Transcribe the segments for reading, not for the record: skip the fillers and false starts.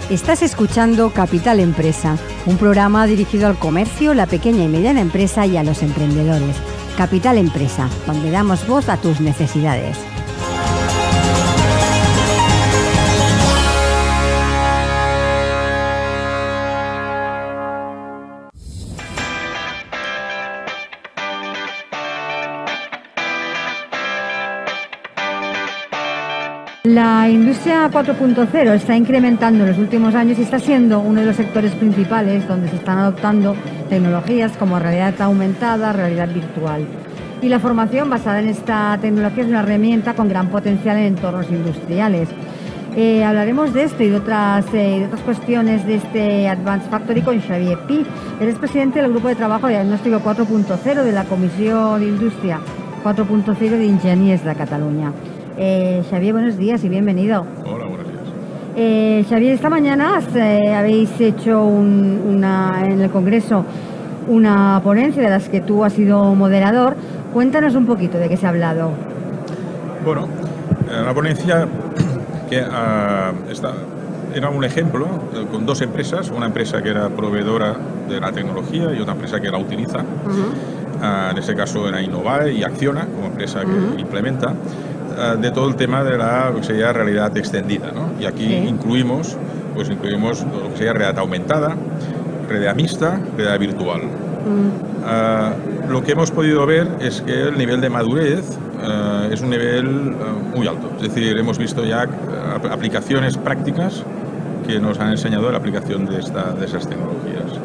Estás escuchando Capital Empresa, un programa dirigido al comercio, la pequeña y mediana empresa y a los emprendedores. Capital Empresa, donde damos voz a tus necesidades. La industria 4.0 está incrementando en los últimos años y está siendo uno de los sectores principales donde se están adoptando tecnologías como realidad aumentada, realidad virtual. Y la formación basada en esta tecnología es una herramienta con gran potencial en entornos industriales. Hablaremos de esto y de otras cuestiones de este Advanced Factory con Xavier Pi. Él es presidente del Grupo de Trabajo de Diagnóstico 4.0 de la Comissió d'Indústria 4.0 de Enginyers de Cataluña. Xavier, buenos días y bienvenido. Hola, buenos días. Xavier, esta mañana habéis hecho en el Congreso una ponencia de las que tú has sido moderador. Cuéntanos un poquito de qué se ha hablado. Bueno, la ponencia que era un ejemplo con dos empresas, una empresa que era proveedora de la tecnología y otra empresa que la utiliza. En este caso era Innovae y Acciona, como empresa que implementa, de todo el tema de lo que sería realidad extendida, ¿no? Y aquí incluimos lo que sería realidad aumentada, realidad mixta, realidad virtual. Lo que hemos podido ver es que el nivel de madurez es un nivel muy alto. Es decir, hemos visto ya aplicaciones prácticas que nos han enseñado la aplicación de esas tecnologías.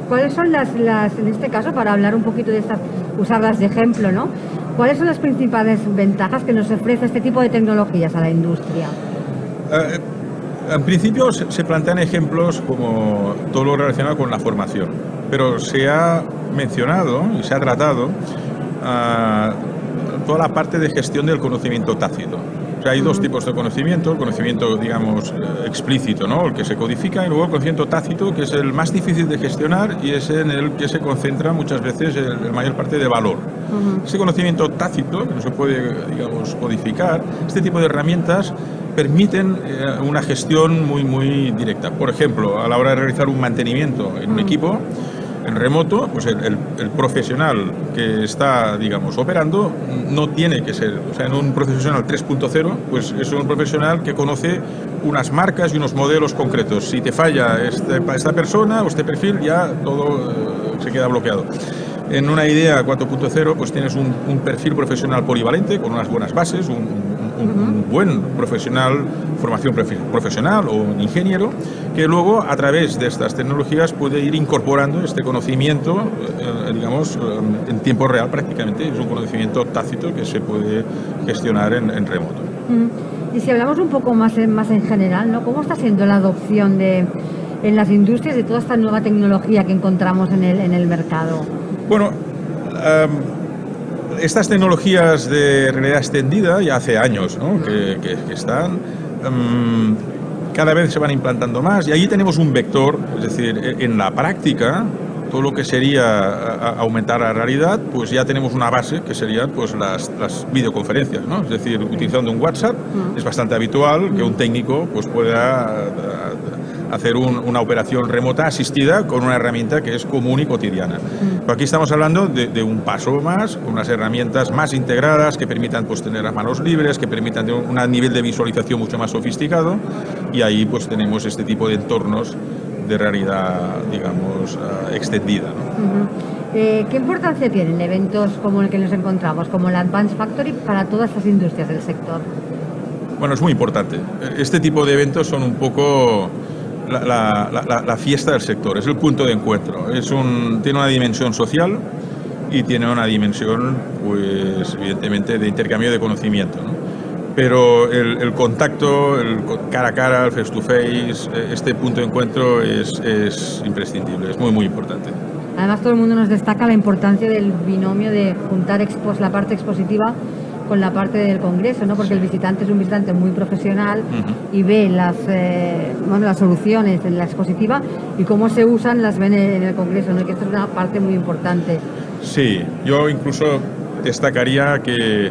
¿Cuáles son las, en este caso, para hablar un poquito de estas, usarlas de ejemplo, ¿no? ¿Cuáles son las principales ventajas que nos ofrece este tipo de tecnologías a la industria? En principio se plantean ejemplos como todo lo relacionado con la formación, pero se ha mencionado y se ha tratado toda la parte de gestión del conocimiento tácito. O sea, hay dos tipos de conocimiento: el conocimiento, digamos, explícito, ¿no?, el que se codifica, y luego el conocimiento tácito, que es el más difícil de gestionar y es en el que se concentra muchas veces la mayor parte de valor. Ese conocimiento tácito, que no se puede, digamos, codificar, este tipo de herramientas permiten una gestión muy, muy directa. Por ejemplo, a la hora de realizar un mantenimiento en un equipo en remoto, pues el profesional que está, digamos, operando no tiene que ser, o sea, en un profesional 3.0, pues es un profesional que conoce unas marcas y unos modelos concretos. Si te falla esta persona o este perfil, ya todo se queda bloqueado. En una idea 4.0, pues tienes un perfil profesional polivalente con unas buenas bases, un buen profesional, formación profesional o un ingeniero, que luego a través de estas tecnologías puede ir incorporando este conocimiento, digamos, en tiempo real prácticamente. Es un conocimiento tácito que se puede gestionar en remoto. Y si hablamos un poco más en general, ¿no?, ¿cómo está siendo la adopción en las industrias de toda esta nueva tecnología que encontramos en el mercado? Bueno, estas tecnologías de realidad extendida ya hace años, ¿no?, que están, cada vez se van implantando más, y allí tenemos un vector, es decir, en la práctica, todo lo que sería aumentar la realidad, pues ya tenemos una base que serían, pues, las videoconferencias, ¿no? Es decir, utilizando un WhatsApp es bastante habitual que un técnico pues pueda hacer una operación remota asistida con una herramienta que es común y cotidiana. Pero aquí estamos hablando de un paso más, con unas herramientas más integradas que permitan, pues, tener las manos libres, que permitan tener un nivel de visualización mucho más sofisticado, y ahí pues tenemos este tipo de entornos de realidad, digamos, extendida, ¿no? ¿Qué importancia tienen eventos como el que nos encontramos, como el Advanced Factory, para todas estas industrias del sector? Bueno, es muy importante. Este tipo de eventos son un poco la fiesta del sector, es el punto de encuentro. Tiene una dimensión social y tiene una dimensión, pues, evidentemente, de intercambio de conocimiento, ¿no? Pero el contacto, el cara a cara, el face to face, este punto de encuentro es imprescindible, es muy, muy importante. Además, todo el mundo nos destaca la importancia del binomio de juntar la parte expositiva con la parte del congreso, ¿no? Porque el visitante es un visitante muy profesional y ve las soluciones en la expositiva, y cómo se usan las ven en el congreso, ¿no? Y que esto es una parte muy importante. Sí, yo incluso destacaría que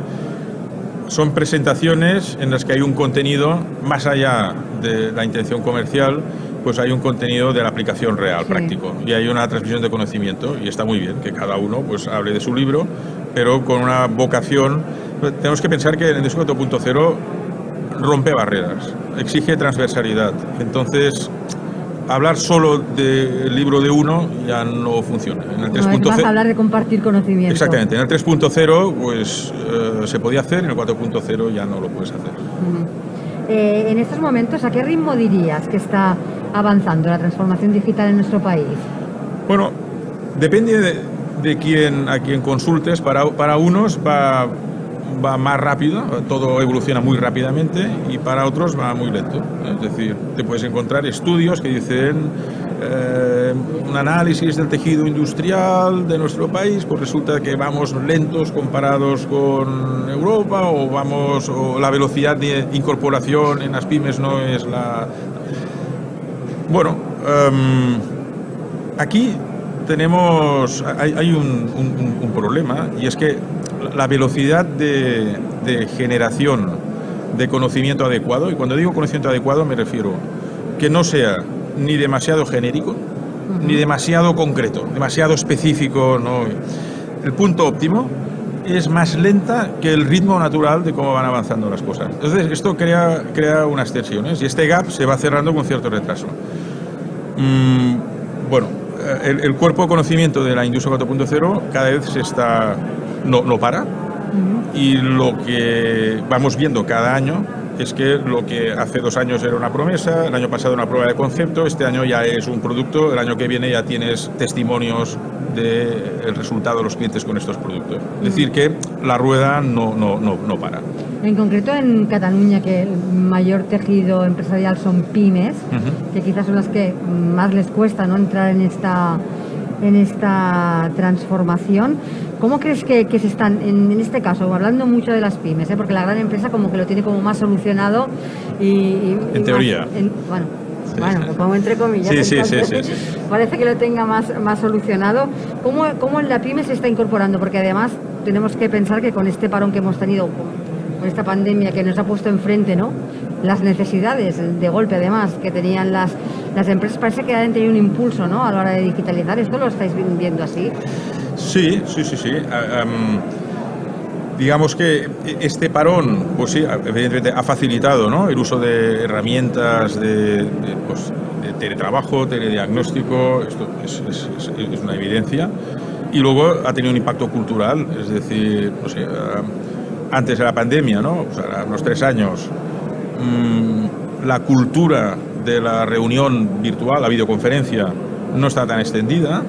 son presentaciones en las que hay un contenido, más allá de la intención comercial, pues hay un contenido de la aplicación real, práctico, y hay una transmisión de conocimiento, y está muy bien que cada uno pues hable de su libro, pero con una vocación. Tenemos que pensar que el Industria 4.0 rompe barreras, exige transversalidad, entonces hablar solo del libro de uno ya no funciona. En el 3.0 no, es más hablar de compartir conocimiento. Exactamente, en el 3.0 pues se podía hacer, en el 4.0 ya no lo puedes hacer. En estos momentos, ¿a qué ritmo dirías que está avanzando la transformación digital en nuestro país? Bueno, depende de a quien consultes. Para unos va más rápido, todo evoluciona muy rápidamente, y para otros va muy lento. Es decir, te puedes encontrar estudios que dicen un análisis del tejido industrial de nuestro país, pues resulta que vamos lentos comparados con Europa, o la velocidad de incorporación en las pymes no es la... Bueno, aquí hay un problema, y es que la velocidad de generación de conocimiento adecuado, y cuando digo conocimiento adecuado me refiero que no sea ni demasiado genérico, ni demasiado concreto, demasiado específico, ¿no? El punto óptimo es más lenta que el ritmo natural de cómo van avanzando las cosas. Entonces esto crea unas tensiones, y este gap se va cerrando con cierto retraso. Bueno, el cuerpo de conocimiento de la industria 4.0 cada vez no para, y lo que vamos viendo cada año es que lo que hace 2 años era una promesa, el año pasado una prueba de concepto, este año ya es un producto, el año que viene ya tienes testimonios del resultado de los clientes con estos productos. Es decir, que la rueda no para. En concreto en Cataluña, que el mayor tejido empresarial son pymes, que quizás son las que más les cuesta, ¿no?, entrar en esta transformación. ¿Cómo crees que se están, en este caso, hablando mucho de las pymes, porque la gran empresa como que lo tiene como más solucionado en teoría. Bueno, lo pongo entre comillas. Sí. Parece que lo tenga más solucionado. ¿Cómo la pyme se está incorporando? Porque además tenemos que pensar que con este parón que hemos tenido, con esta pandemia que nos ha puesto enfrente, ¿no?, las necesidades de golpe además que tenían las empresas, parece que han tenido un impulso, ¿no?, a la hora de digitalizar. ¿Esto lo estáis viendo así? Sí. Digamos que este parón, pues sí, evidentemente ha facilitado, ¿no?, el uso de herramientas de teletrabajo, telediagnóstico. Esto es una evidencia. Y luego ha tenido un impacto cultural, es decir, no sé, antes de la pandemia, ¿no?, o sea, unos 3 años, la cultura de la reunión virtual, la videoconferencia, no está tan extendida.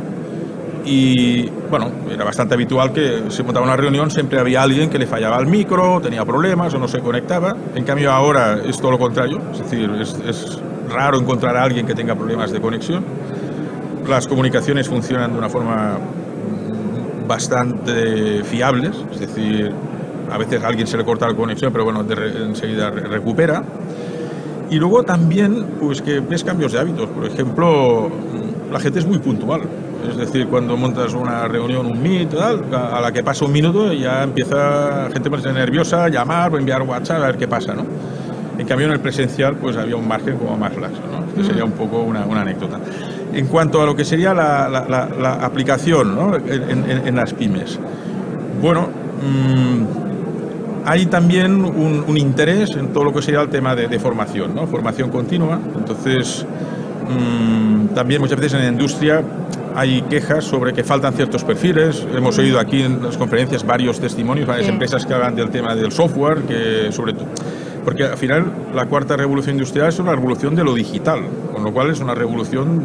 Y bueno, era bastante habitual que se montaba una reunión, siempre había alguien que le fallaba el micro, tenía problemas o no se conectaba. En cambio ahora es todo lo contrario, es decir, es raro encontrar a alguien que tenga problemas de conexión. Las comunicaciones funcionan de una forma bastante fiables, es decir, a veces a alguien se le corta la conexión, pero bueno, enseguida recupera. Y luego también, pues que ves cambios de hábitos. Por ejemplo, la gente es muy puntual. Es decir, cuando montas una reunión, un Meet, a la que pasa 1 minuto ya empieza gente más nerviosa a llamar o enviar WhatsApp a ver qué pasa, ¿no? En cambio, en el presencial pues había un margen como más laxo, ¿no? Esto sería un poco una anécdota. En cuanto a lo que sería la aplicación, ¿no?, en las pymes, bueno, hay también un interés en todo lo que sería el tema de formación, ¿no?, formación continua. Entonces, también muchas veces en la industria hay quejas sobre que faltan ciertos perfiles. Hemos oído aquí en las conferencias varios testimonios, varias empresas que hablan del tema del software, que sobre todo, porque al final la 4ª revolución industrial es una revolución de lo digital, con lo cual es una revolución,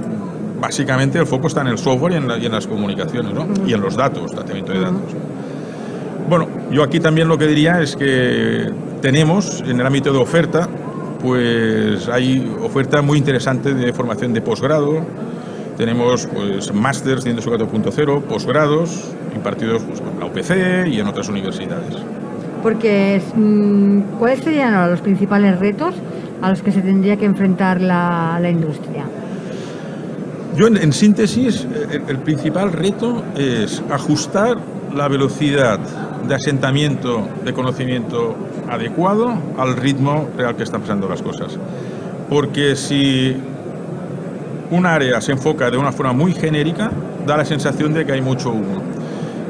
básicamente el foco está en el software y en las comunicaciones, ¿no?, y en los datos, tratamiento de datos. Bueno, yo aquí también lo que diría es que tenemos en el ámbito de oferta, pues hay oferta muy interesante de formación de posgrado. Tenemos pues másters de Industria 4.0, posgrados impartidos pues, en la UPC y en otras universidades. Porque, ¿cuáles serían ahora los principales retos a los que se tendría que enfrentar la industria? Yo, en síntesis, el principal reto es ajustar la velocidad de asentamiento de conocimiento adecuado al ritmo real que están pasando las cosas. Porque si un área se enfoca de una forma muy genérica, da la sensación de que hay mucho humo.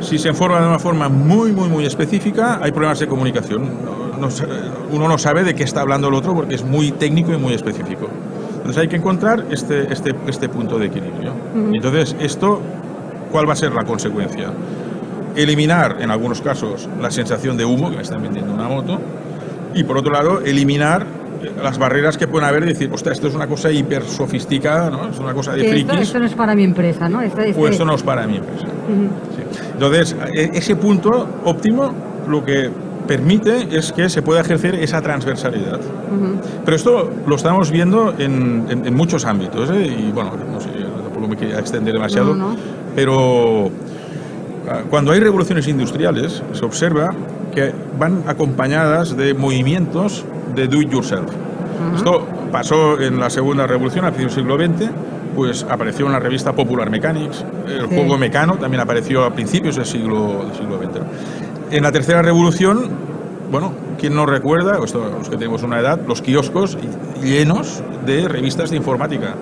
Si se enfoca de una forma muy específica, hay problemas de comunicación. Uno no sabe de qué está hablando el otro porque es muy técnico y muy específico. Entonces hay que encontrar este punto de equilibrio. Entonces, ¿cuál va a ser la consecuencia? Eliminar, en algunos casos, la sensación de humo, que me están vendiendo una moto, y por otro lado, eliminar las barreras que pueden haber y decir, ostras, esto es una cosa hiper sofisticada, ¿no? Es una cosa de frikis. Esto no es para mi empresa, ¿no? Pues esto no es para mi empresa. Sí. Entonces, ese punto óptimo lo que permite es que se pueda ejercer esa transversalidad. Pero esto lo estamos viendo en muchos ámbitos, ¿eh? Y bueno, no sé, tampoco me quería extender demasiado, pero cuando hay revoluciones industriales se observa que van acompañadas de movimientos de do it yourself. Esto pasó en la segunda revolución, a principios del siglo XX, pues apareció en la revista Popular Mechanics, el juego Mecano también apareció a principios del siglo XX. En la tercera revolución, bueno, ¿quién no recuerda, los que tenemos una edad, los kioscos llenos de revistas de informática?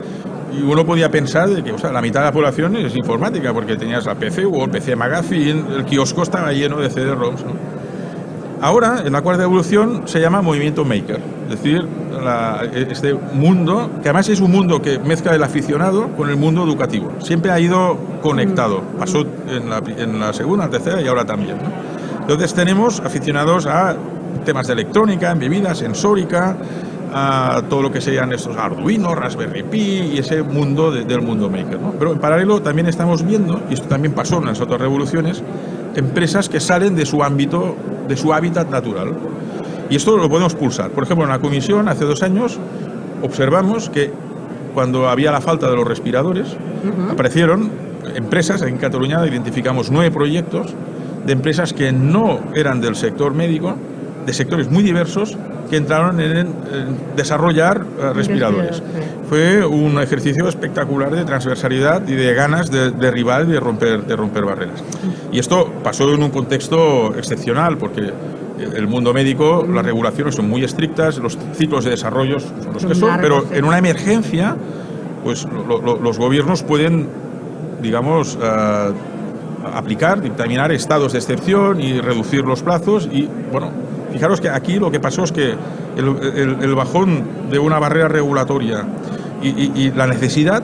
Y uno podía pensar de que, o sea, la mitad de la población es informática, porque tenías la PC o el PC Magazine, el kiosco estaba lleno de CD-ROMs, ¿no? Ahora, en la cuarta evolución, se llama movimiento maker, es decir, este mundo, que además es un mundo que mezcla el aficionado con el mundo educativo. Siempre ha ido conectado, pasó en la segunda, tercera y ahora también, ¿no? Entonces tenemos aficionados a temas de electrónica, embebidas, sensórica, a todo lo que sean estos Arduino, Raspberry Pi y ese mundo del mundo maker, ¿no? Pero en paralelo también estamos viendo, y esto también pasó en las otras revoluciones, empresas que salen de su ámbito, de su hábitat natural. Y esto lo podemos pulsar. Por ejemplo, en la comisión, hace 2 años, observamos que cuando había la falta de los respiradores, aparecieron empresas, en Cataluña identificamos 9 proyectos de empresas que no eran del sector médico, de sectores muy diversos, que entraron en desarrollar respiradores. Fue un ejercicio espectacular de transversalidad y de ganas de derribar y de romper barreras. Y esto pasó en un contexto excepcional, porque el mundo médico, las regulaciones son muy estrictas, los ciclos de desarrollo son los que son, pero en una emergencia, pues los gobiernos pueden, digamos, aplicar, dictaminar estados de excepción y reducir los plazos. Y bueno, fijaros que aquí lo que pasó es que el bajón de una barrera regulatoria y la necesidad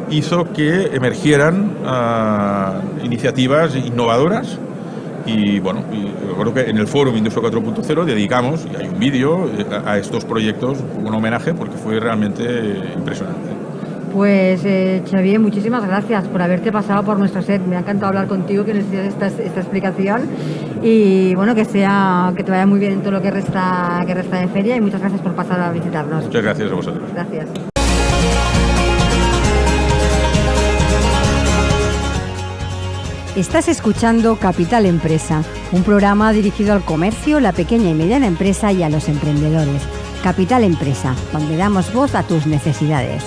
hizo que emergieran iniciativas innovadoras. Y bueno, yo creo que en el Fórum Industria 4.0 dedicamos, y hay un vídeo, a estos proyectos, un homenaje, porque fue realmente impresionante. Pues Xavier, muchísimas gracias por haberte pasado por nuestro set. Me ha encantado hablar contigo, que nos des esta explicación, y bueno, que te vaya muy bien en todo lo que resta de feria, y muchas gracias por pasar a visitarnos. Muchas gracias a vosotros. Gracias. Estás escuchando Capital Empresa, un programa dirigido al comercio, la pequeña y mediana empresa y a los emprendedores. Capital Empresa, donde damos voz a tus necesidades.